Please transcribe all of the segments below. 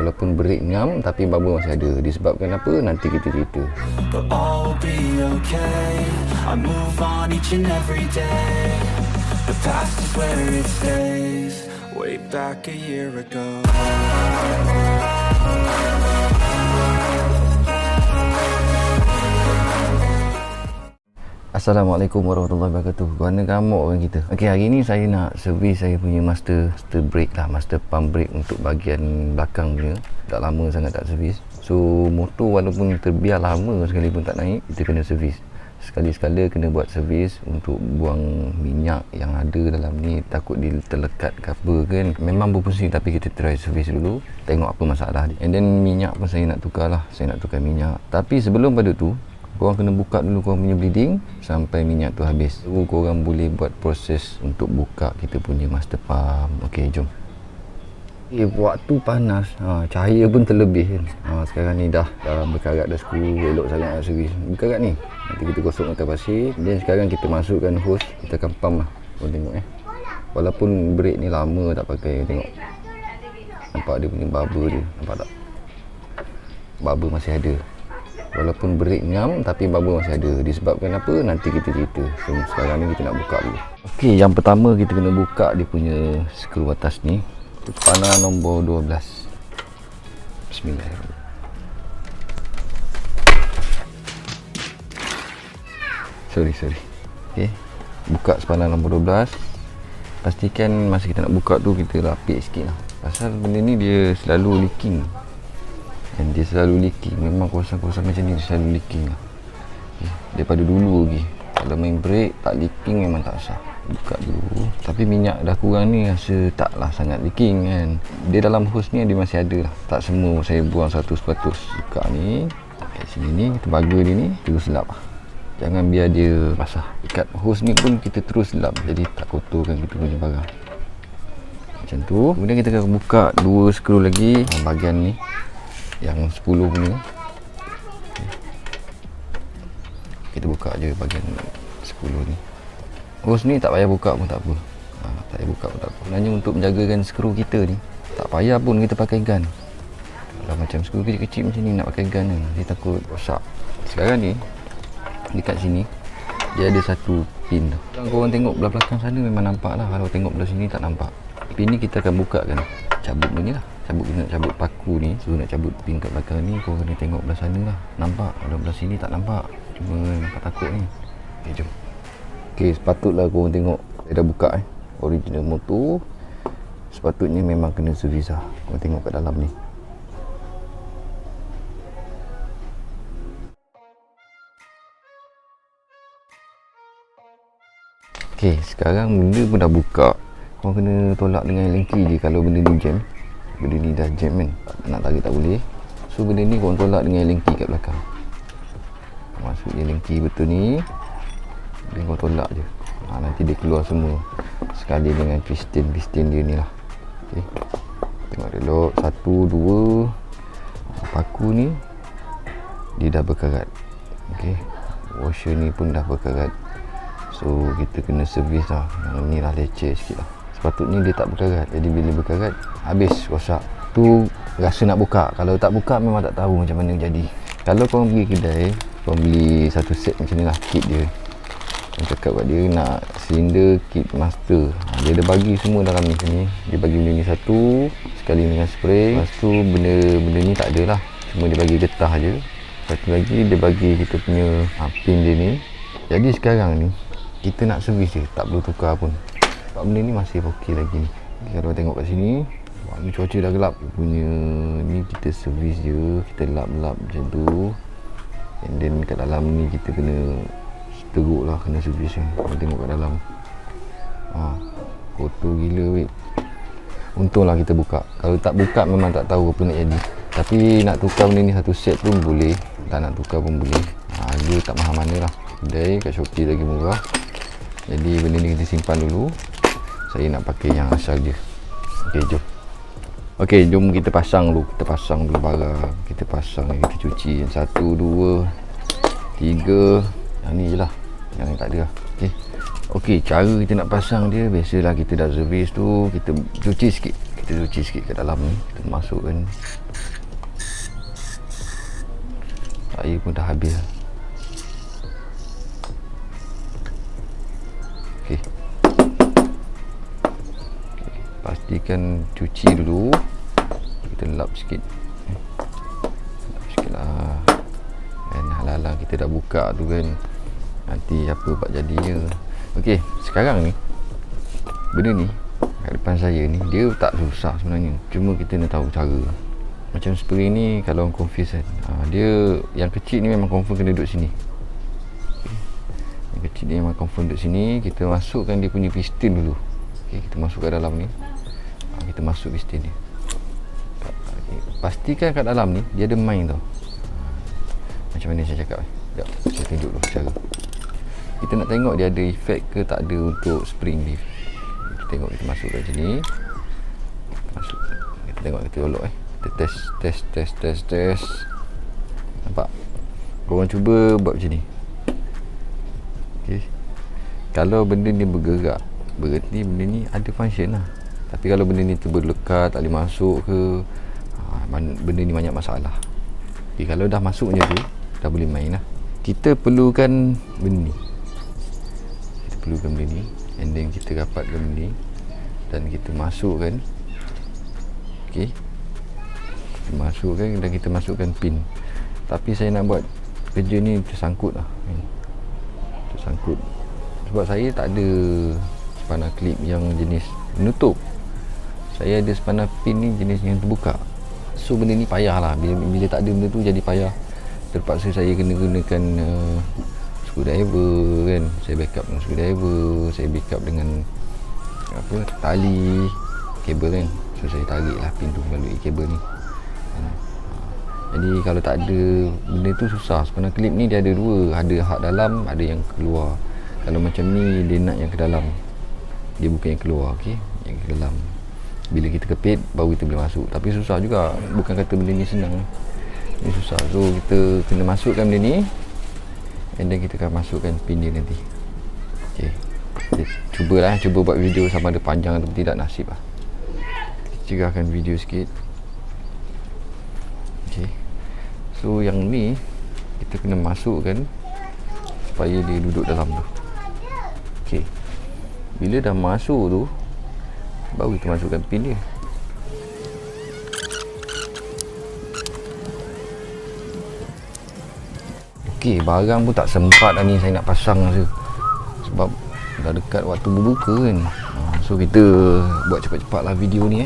Walaupun break ngam tapi bubble masih ada. Disebabkan apa? Nanti kita cerita. But all will be okay. I move on each and every day. The past is where it stays. Way back a year ago. Assalamualaikum warahmatullahi wabarakatuh. Guana gamuk orang kita. Okey, hari ni saya nak servis saya punya master brake lah, master pump brake untuk bahagian belakang punya. Dah lama sangat tak servis. So motor walaupun terbiar lama sekali pun tak naik, kita kena servis. Sekali-sekala kena buat servis untuk buang minyak yang ada dalam ni, takut dia terlekat ke apa kan. Memang berfungsi tapi kita try servis dulu, tengok apa masalah dia. And then minyak pun saya nak tukar lah, saya nak tukar minyak. Tapi sebelum pada tu, korang kena buka dulu korang punya bleeding sampai minyak tu habis. Baru korang boleh buat proses untuk buka kita punya master pump. Okey, jom. Waktu panas, cahaya pun terlebih kan. Sekarang ni dah berkarat dah skru, elok sangat nak servis. Berkarat ni, nanti kita gosok atas pasir. Dan sekarang kita masukkan hose, kita akan pump lah. Korang tengok walaupun brake ni lama tak pakai, tengok. Nampak dia punya bubble dia, nampak tak? Bubble masih ada. Walaupun brake ngam tapi bubble masih ada. Disebabkan apa? Nanti kita cerita. So sekarang ni kita nak buka dulu. Okey, yang pertama kita kena buka dia punya skru atas ni. Panah nombor 12. Bismillahirrahmanirrahim. Sorry. Okey. Buka spanner nombor 12. Pastikan masa kita nak buka tu kita lapik sikit lah. Pasal benda ni dia selalu leaking. Dan dia selalu leaking. Memang kawasan-kawasan macam ni dia selalu leaking lah. Okay. Daripada dulu lagi. Kalau main brake tak leaking memang tak sah. Buka dulu. Tapi minyak dah kurang ni rasa taklah sangat leaking kan. Dia dalam hose ni dia masih ada lah. Tak semua saya buang 100%. Buka ni. Kat sini ni kita baga dia ni terus lap lah. Jangan biar dia basah. Dekat hose ni pun kita terus lap. Jadi tak kotorkan kita punya barang. Macam tu. Kemudian kita akan buka 2 skru lagi bahagian ni. Yang 10 punya. Kita buka je bahagian 10 ni. Hose ni tak payah buka pun tak apa. Tak payah buka pun tak apa. Sebenarnya untuk menjagakan skru kita ni, tak payah pun kita pakai gun. Kalau macam skru kecil-kecil macam ni nak pakai gun kan, dia takut rosak. Sekarang ni dekat sini dia ada satu pin tu. Kalau korang tengok belah belakang sana memang nampak lah. Kalau tengok belah sini tak nampak. Pin ni kita akan buka kan. Cabut benda ni lah. Kita nak cabut paku ni. So nak cabut pin kat belakang ni, korang kena tengok belah sana lah. Nampak? Kalau belah sini tak nampak. Cuma nampak takut ni. Okay, jom. Okay, sepatutlah korang tengok. Saya dah buka original motor. Sepatutnya memang kena servis lah. Korang tengok kat dalam ni. Okay, sekarang benda pun dah buka. Korang kena tolak dengan lengki je kalau benda ni jam. Benda ni dah jam kan, nak tarik tak boleh. So benda ni korang tolak dengan lengki kat belakang. Masuk je lengki betul ni. Dan korang tolak je. Nanti dia keluar semua. Sekali dengan piston dia ni lah. Okay. Tengok elok. 1, 2. Paku ni dia dah berkarat. Okay. Washer ni pun dah berkarat. So kita kena servis lah. Yang ni lah leceh sikit lah. Sepatutnya dia tak berkarat. Jadi bila berkarat habis rosak. Tu rasa nak buka. Kalau tak buka memang tak tahu macam mana jadi. Kalau korang pergi kedai, korang beli satu set macam ni lah, kit dia. Korang cakap kat dia nak silinder kit master. Dia ada bagi semua dalam ni. Dia bagi benda ni satu sekali dengan spray. Lepas tu benda ni tak ada lah. Cuma dia bagi getah je. Satu lagi dia bagi kita punya pin dia ni. Jadi sekarang ni kita nak servis je, tak perlu tukar pun. Sebab benda ni masih okey lagi ni. Kalau tengok kat sini, ni cuaca dah gelap. Punya ni kita servis je, kita lap-lap macam tu. And then kat dalam ni kita kena teruk lah, kena servis ni. Kalau tengok kat dalam, kotor gila weh. Untunglah kita buka. Kalau tak buka memang tak tahu apa nak jadi. Tapi nak tukar benda ni satu set pun boleh, tak nak tukar pun boleh. Harga tak mahal mana lah. Kedai kat Shopee lagi murah. Jadi benda ni kita simpan dulu. Saya nak pakai yang asal je. Okey, jom. Okey, jom kita pasang dulu. Kita pasang dulu barang. Kita pasang, kita cuci. 1, 2, 3. Yang ni je lah. Yang ni tak ada lah. Okey. Okey, cara kita nak pasang dia, biasalah kita dah servis tu, kita cuci sikit. Kita cuci sikit kat dalam ni. Kita masukkan Air pun dah habis. Okey. Pastikan cuci dulu. Kita lap sikit. Lap sikit lah. Dan halang-halang kita dah buka tu kan, nanti apa buat jadinya. Okey, sekarang ni benda ni kat depan saya ni, dia tak susah sebenarnya, cuma kita nak tahu cara. Macam spray ni kalau orang confuse kan, dia yang kecil ni memang confirm kena duduk sini. Okay. Yang kecil ni memang confirm duduk sini. Kita masukkan dia punya piston dulu. Okay, kita masuk kat dalam ni. Kita masuk piston ni. Okay. Pastikan kat dalam ni dia ada main tau. Macam mana saya cakap. Sekejap, saya tunjuk dulu cara. Kita nak tengok dia ada efek ke tak ada untuk spring ni. Kita tengok, kita masuk kat sini. Masuk. Kita tengok, kita tolok Kita test. Nampak? Korang cuba buat macam ni. Okay. Kalau benda ni bergerak, berarti benda ni ada function lah. Tapi kalau benda ni terlekat, tak boleh masuk ke, benda ni banyak masalah. Okay, kalau dah masuk macam tu, dah boleh main lah. Kita perlukan benda ni. And then kita dapatkan benda ni, dan kita masukkan. Okay, kita masukkan dan kita masukkan pin. Tapi saya nak buat kerja ni tersangkut lah. Tersangkut. Sebab saya tak ada spanner clip yang jenis menutup. Saya ada spanner pin ni jenis yang terbuka. So benda ni payah lah. Bila tak ada benda tu jadi payah. Terpaksa saya kena gunakan screwdriver kan. Saya backup dengan screwdriver, saya backup dengan tali, kabel kan. So saya tarik lah pin tu melalui kabel ni. Jadi kalau tak ada benda tu susah. Sebenarnya klip ni dia ada dua, ada hak dalam, ada yang keluar. Kalau macam ni dia nak yang ke dalam, dia bukan yang keluar. Okey, yang ke dalam. Bila kita kepit baru kita boleh masuk. Tapi susah juga. Bukan kata benda ni senang, ni susah. So kita kena masukkan benda ni, and then kita akan masukkan pin dia nanti. Okey, cubalah, cuba buat video sama ada panjang atau tidak, nasib lah. Cegahkan video sikit. Okey, so yang ni kita kena masukkan supaya dia duduk dalam tu. Okey, bila dah masuk tu baru kita masukkan pin dia. Okey, barang pun tak sempat dah ni saya nak pasang rasa. Sebab dah dekat waktu berbuka kan. So kita buat cepat-cepat lah video ni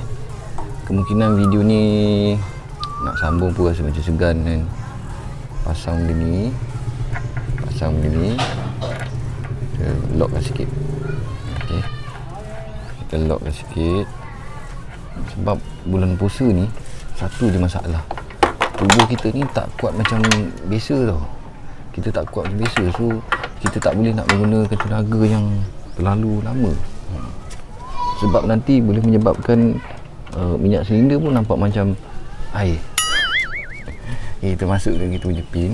Kemungkinan video ni nak sambung pun rasa macam segan kan. Pasang benda ni, kita lockkan sikit. Okey, kita lockkan sikit. Sebab bulan puasa ni satu je masalah, tubuh kita ni tak kuat macam biasa tau. Kita tak kuat macam biasa. So kita tak boleh nak menggunakan tenaga yang terlalu lama. Sebab nanti boleh menyebabkan minyak silinder pun nampak macam air. Okay, kita masukkan kita punya pin.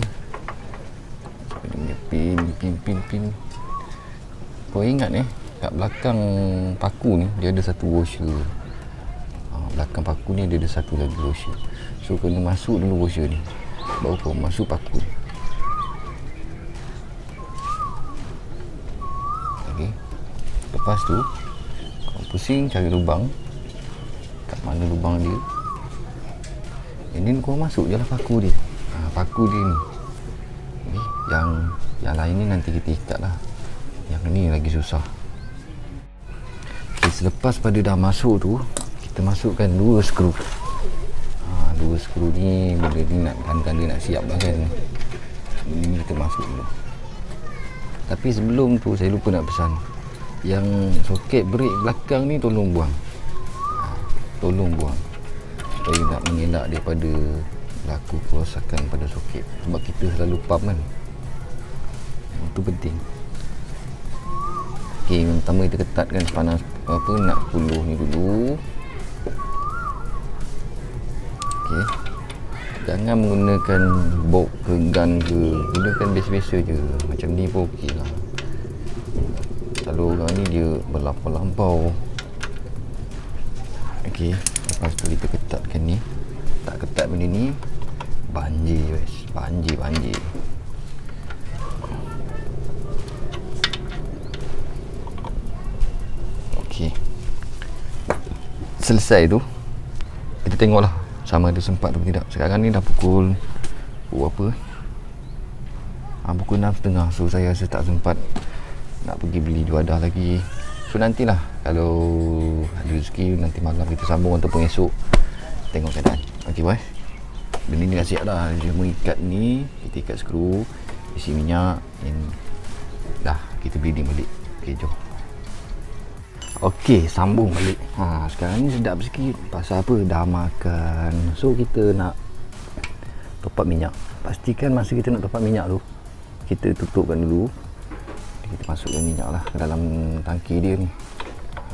Pin. Kau ingat kat belakang paku ni dia ada satu washer. Belakang paku ni dia ada satu lagi washer. So kena masuk dulu washer ni, baru kau masuk paku. Okay, lepas tu kau pusing cari lubang. Kat mana lubang dia, ini kau masuk je lah paku dia. Paku dia ni. Okay, yang lain ni nanti kita ikat lah. Yang ni lagi susah. Okay, selepas pada dah masuk tu, kita masukkan dua skru. Dua skru ni bila ni nak tanda-tanda nak siap lah kan. Ini kita masuk dulu. Tapi sebelum tu saya lupa nak pesan, yang soket brake belakang ni tolong buang. Tolong buang supaya nak mengelak daripada berlaku kerosakan pada soket. Sebab kita selalu pump kan, itu penting. Ok, yang pertama kita ketatkan panas nak puluh ni dulu. Ok, jangan menggunakan bolt ke gun ke, gunakan biasa-biasa je. Macam ni pun ok lah. Kalau orang ni dia berlampau-lampau. Ok, lepas tu kita ketatkan ni. Tak ketat benda ni, Banjir guys, banjir. Okey, selesai tu kita tengoklah sama ada sempat atau tidak. Sekarang ni dah pukul berapa? Pukul 6.30. So saya rasa tak sempat nak pergi beli juadah lagi. So nantilah kalau ada rezeki nanti malam kita sambung ataupun esok, tengok keadaan. Okey boy, benda ni dah siap dah. Dia mengikat ni, kita ikat skru, isi minyak, dah kita bleeding balik. Okey, jom. Okey, sambung balik. Sekarang ni sedap sikit. Pasal apa? Dah makan. So kita nak top up minyak. Pastikan masa kita nak top up minyak tu, kita tutupkan dulu. Kita masukkan minyak lah ke dalam tangki dia ni.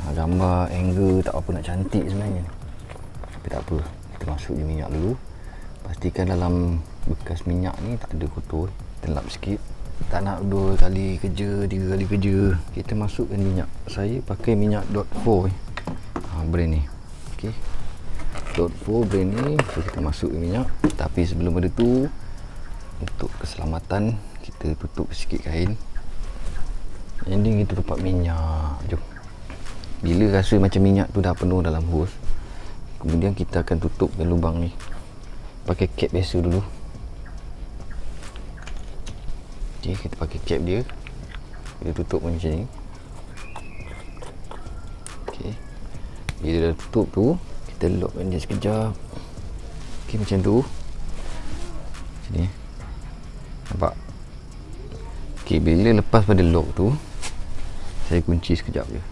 Gambar angle tak apa nak cantik sebenarnya, tapi tak apa, kita masuk je minyak dulu. Pastikan dalam bekas minyak ni tak ada kotor. Kita lap sikit. Tak nak 2 kali kerja, 3 kali kerja. Kita masukkan minyak. Saya pakai minyak .4 brand ni. Okey, .4 brand ni. So kita masukkan minyak. Tapi sebelum ada tu, untuk keselamatan, kita tutup sikit kain. Ending kita tutup minyak. Jom. Bila rasa macam minyak tu dah penuh dalam hose, kemudian kita akan tutupkan lubang ni pakai cap biasa dulu. Okay, kita pakai cap dia, kita tutup macam ni. Okay, bila dah tutup tu, kita lockkan dia sekejap. Okay, macam tu. Macam ni, nampak? Okay, bila lepas pada lock tu, saya kunci sekejap je.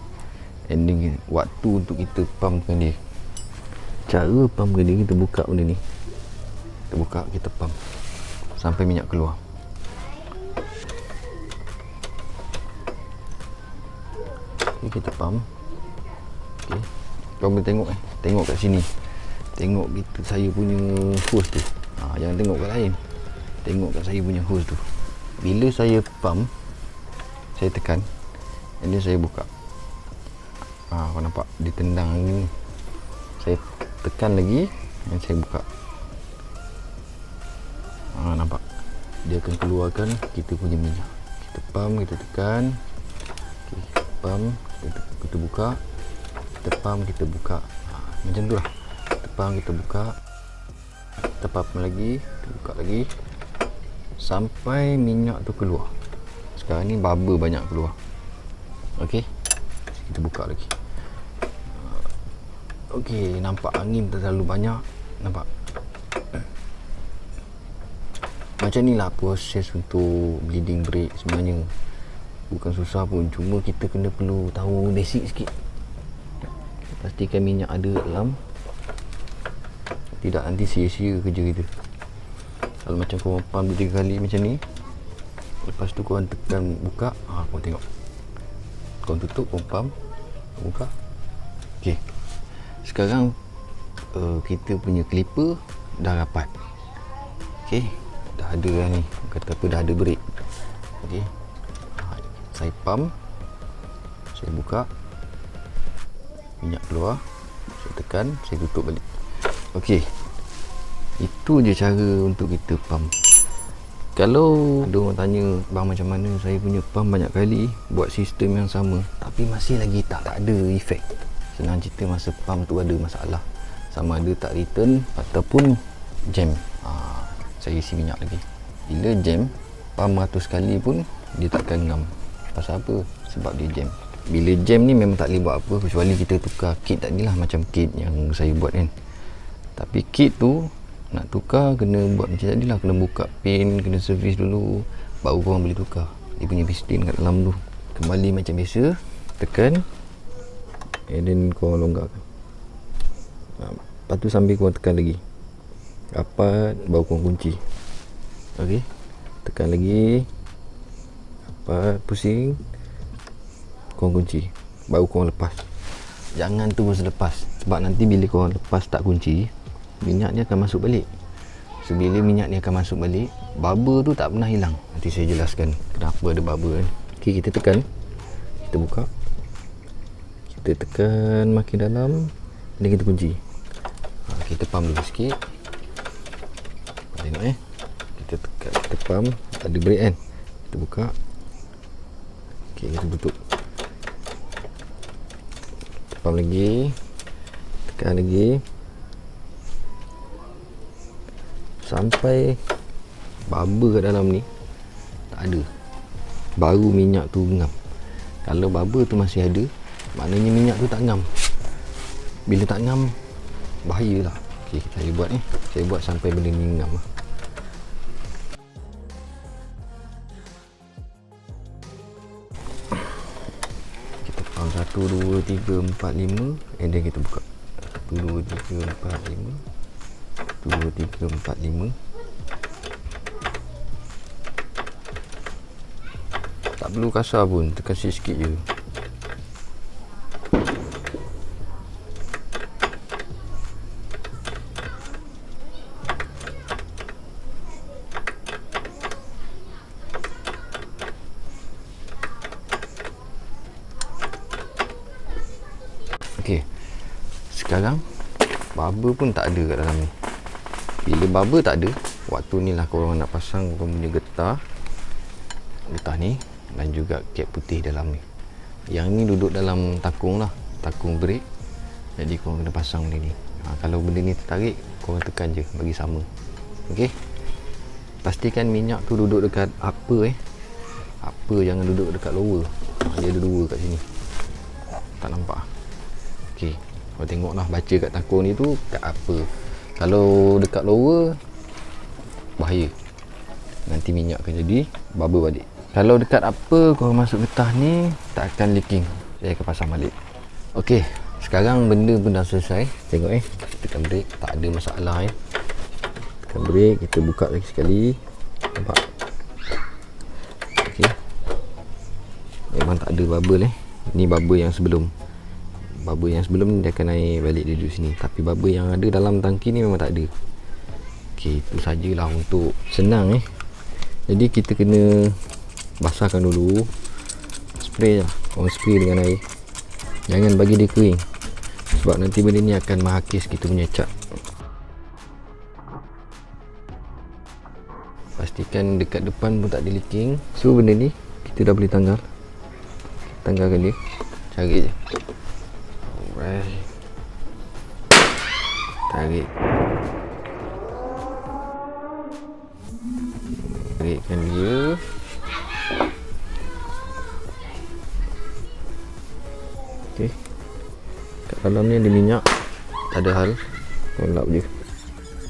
Ending waktu untuk kita pumpkan dia. Cara pumpkan dia, kita buka benda ni, kita buka, kita pump sampai minyak keluar. Okay, kita pump. Okay, kau boleh tengok tengok kat sini. Tengok gitu saya punya hose tu. Jangan tengok kat lain. Tengok kat saya punya hose tu. Bila saya pump, saya tekan, and then saya buka. Kau nampak dia tendang ni. Saya tekan lagi dan saya buka. Nampak? Dia akan keluarkan kita punya minyak. Kita pump, kita tekan. Okay, pump, kita buka. Kita pump, kita buka. Macam tu lah. Kita pump, kita buka. Kita pump lagi, kita buka lagi sampai minyak tu keluar. Sekarang ni bubble banyak keluar. Okey, kita buka lagi. Okey, nampak angin tak terlalu banyak. Nampak? Macam ni lah proses untuk bleeding brake sebenarnya. Bukan susah pun, cuma kita kena perlu tahu basic sikit. Pastikan minyak ada dalam, tidak nanti sia-sia kerja kita. Kalau macam korang pump 2-3 kali macam ni, lepas tu korang tekan buka, korang tengok, korang tutup, korang pump, buka. Ok, sekarang kita punya clipper dah rapat. Ok, dah ada dah ni, kata apa, dah ada brake. Ok, saya pump, saya buka, minyak keluar, saya tekan, saya tutup balik. Ok, itu je cara untuk kita pump. Kalau ada orang tanya, bang macam mana saya punya pump banyak kali buat sistem yang sama tapi masih lagi tak ada efek. Senang cerita, masa pump tu ada masalah, sama ada tak return ataupun jam. Saya isi minyak lagi. Bila jam, pump 100 kali pun dia takkan ngam. Pasal apa? Sebab dia jam. Bila jam ni memang tak boleh buat apa kecuali kita tukar kit tadilah, macam kit yang saya buat kan. Tapi kit tu nak tukar kena buat macam tadilah, kena buka pin, kena servis dulu, baru korang boleh tukar dia punya piston kat dalam tu. Kembali macam biasa, tekan, and then korang longgarkan. Lepas tu sambil korang tekan lagi rapat, baru korang kunci. Ok, tekan lagi rapat, pusing, korang kunci, baru korang lepas. Jangan terus lepas, sebab nanti bila korang lepas tak kunci, minyak ni akan masuk balik. So bila minyak ni akan masuk balik, bubble tu tak pernah hilang. Nanti saya jelaskan kenapa ada bubble kan. Ok, kita tekan, kita buka, kita tekan makin dalam, dan kita kunci. Kita pump dulu sikit. Tengok kita tekan, kita pump, tak ada brake kan. Kita buka. Okey, kita tutup. Pump lagi, tekan lagi sampai bubble kat dalam ni tak ada, baru minyak tu ngam. Kalau bubble tu masih ada, maknanya minyak tu tak ngam. Bila tak ngam, bahayalah. Okey, saya buat saya buat sampai benda ni ngam lah. Kita pump 1, 2, 3, 4, 5 and then kita buka 1, 2, 3, 4, 5 1, 2, 3, 4, 5. Tak perlu kasar pun, tekan sikit je. Okey, sekarang bubble pun tak ada kat dalam ni. Bila bubble tak ada, waktu ni lah korang nak pasang korang punya getah ni dan juga kep putih dalam ni. Yang ni duduk dalam takung lah, takung brake. Jadi korang kena pasang benda ni. Kalau benda ni tertarik, korang tekan je, bagi sama. Okey, pastikan minyak tu duduk dekat upper upper, jangan duduk dekat lower. Dia ada dua kat sini, tak nampak. Okey, kau tengoklah, baca kat takung ni tu kat upper. Kalau dekat lower, bahaya, nanti minyak akan jadi bubble balik. Kalau dekat upper, kau masuk getah ni tak akan leaking. Saya akan pasang balik. Okey, sekarang benda pun dah selesai. Tengok tekan brake, tak ada masalah Tekan brake, kita buka lagi sekali. Nampak? Okey, memang tak ada bubble Ni bubble yang sebelum. Bubble yang sebelum ni dia akan naik balik dia duduk sini. Tapi bubble yang ada dalam tangki ni memang tak ada. Okey, itu sajalah untuk senang Jadi kita kena basahkan dulu. Spray lah, korang spray dengan air. Jangan bagi dia kering, sebab nanti benda ni akan menghakis kita punya cat. Pastikan dekat depan pun tak ada leaking. So benda ni kita dah boleh tanggal. Tanggalkan dia, cari je. Alright, tarik, tarikkan dia. Okey, kat dalam ni ada minyak, tak ada hal, kau lap je.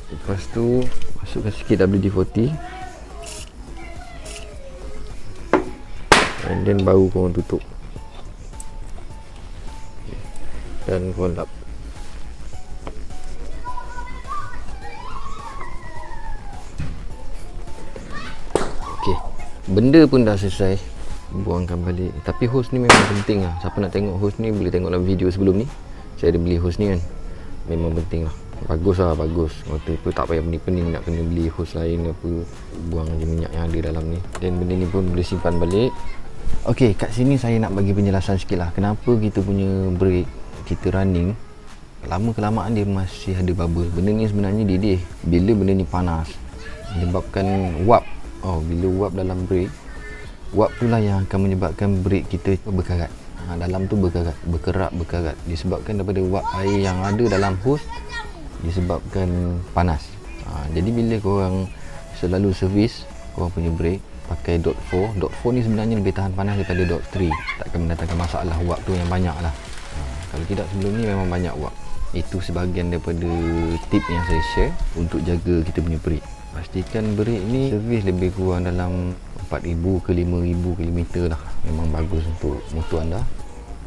Lepas tu masukkan sikit WD-40 and then baru korang tutup dan korang lap. Okey, benda pun dah selesai, buangkan balik. Tapi hose ni memang penting lah. Siapa nak tengok hose ni boleh tengok dalam video sebelum ni. Saya ada beli hose ni kan, memang penting lah. Bagus lah, bagus. Waktu tu tak payah pening-pening nak kena beli hose lain apa. Buang je minyak yang ada dalam ni. Dan benda ni pun boleh simpan balik. Okey, kat sini saya nak bagi penjelasan sikit lah. Kenapa kita punya brake, kita running, lama kelamaan dia masih ada bubble. Benda ni sebenarnya didih bila benda ni panas, menyebabkan wap. Bila wap dalam brake, wap tu lah yang akan menyebabkan brake kita berkarat. Dalam tu berkerak. Disebabkan daripada wap air yang ada dalam hose, disebabkan panas. Jadi bila korang selalu servis korang punya brake pakai dot 4 ni sebenarnya lebih tahan panas daripada dot 3. Takkan mendatangkan masalah wap tu yang banyak lah. Kalau tidak, sebelum ni memang banyak wap. Itu sebahagian daripada tip yang saya share untuk jaga kita punya brake. Pastikan brake ni servis lebih kurang dalam 4,000 ke 5,000 km lah. Memang bagus untuk motor anda.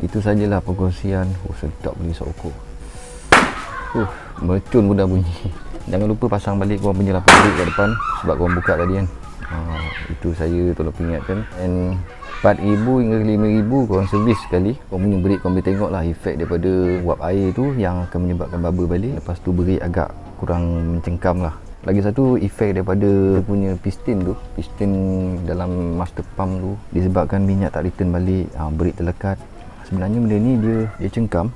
Itu sajalah perkongsian. Sedap beli sokok. Mercun pun dah bunyi. Jangan lupa pasang balik korang punya lapar brake kat depan, sebab korang buka tadi kan. Itu saya tolong ingatkan. And 4,000 hingga 5,000 korang servis sekali. Korang punya brake korang boleh tengok lah efek daripada wap air tu yang akan menyebabkan bubble balik. Lepas tu brake agak kurang mencengkam lah. Lagi satu efek daripada punya piston tu, piston dalam master pump tu, disebabkan minyak tak return balik, brake terlekat. Sebenarnya benda ni dia cengkam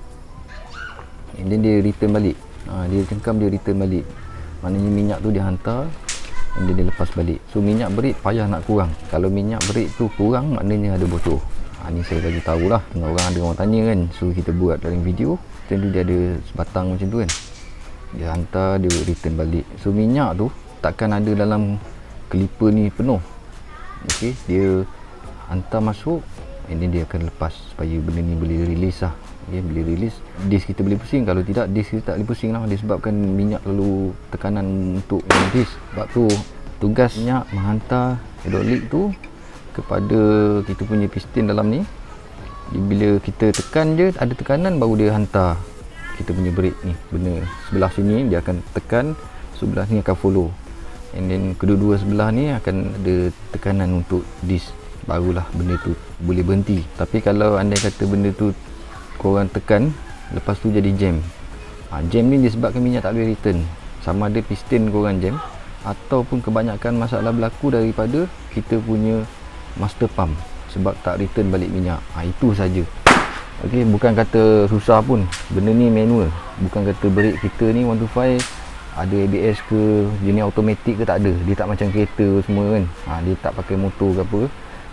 and then dia return balik. Dia cengkam, dia return balik. Maknanya minyak tu dia hantar and then dia lepas balik. So minyak berit payah nak kurang. Kalau minyak berit tu kurang, maknanya ada bocor. Ni saya bagi tahulah, tengah orang ada orang tanya kan. So kita buat dalam video, tentu dia ada sebatang macam tu kan, dia hantar, dia return balik. So minyak tu takkan ada dalam clipper ni penuh. Okey, dia hantar masuk, and then dia akan lepas supaya benda ni boleh release lah. Okay, boleh release, disk kita boleh pusing. Kalau tidak, disk kita tak boleh pusing lah, disebabkan minyak lalu tekanan untuk disk. Sebab tu tugas minyak menghantar hydraulik tu kepada kita punya piston dalam ni. Bila kita tekan je, ada tekanan, baru dia hantar kita punya brake ni. Benda sebelah sini dia akan tekan, sebelah ni akan follow, and then kedua-dua sebelah ni akan ada tekanan untuk disk, barulah benda tu boleh berhenti. Tapi kalau andai kata benda tu korang tekan, lepas tu jadi jam. Jam ni disebabkan minyak tak boleh return. Sama ada piston korang jam, ataupun kebanyakan masalah berlaku daripada kita punya master pump, sebab tak return balik minyak. Itu saja. Okey, bukan kata susah pun, benda ni manual. Bukan kata brake kita ni 125 ada ABS ke, jenis automatic ke, tak ada. Dia tak macam kereta semua kan. Dia tak pakai motor ke apa,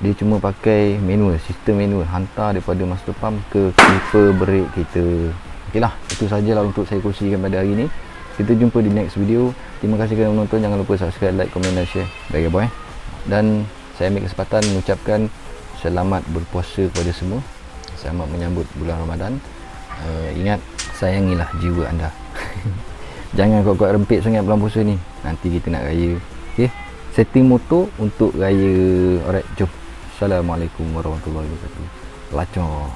dia cuma pakai manual, sistem manual, hantar daripada master pump ke clipper brake kita. Okeylah, itu sajalah untuk saya kongsikan pada hari ni. Kita jumpa di next video. Terima kasih kerana menonton. Jangan lupa subscribe, like, komen dan share. Bye boy. Dan saya ambil kesempatan mengucapkan selamat berpuasa kepada semua. Selamat menyambut bulan Ramadan. Ingat, sayangilah jiwa anda. Jangan kuat-kuat rempit sangat bulan puasa ni, nanti kita nak raya. Okay, setting motor untuk raya. Alright, jom. Assalamualaikum warahmatullahi wabarakatuh. Lacor.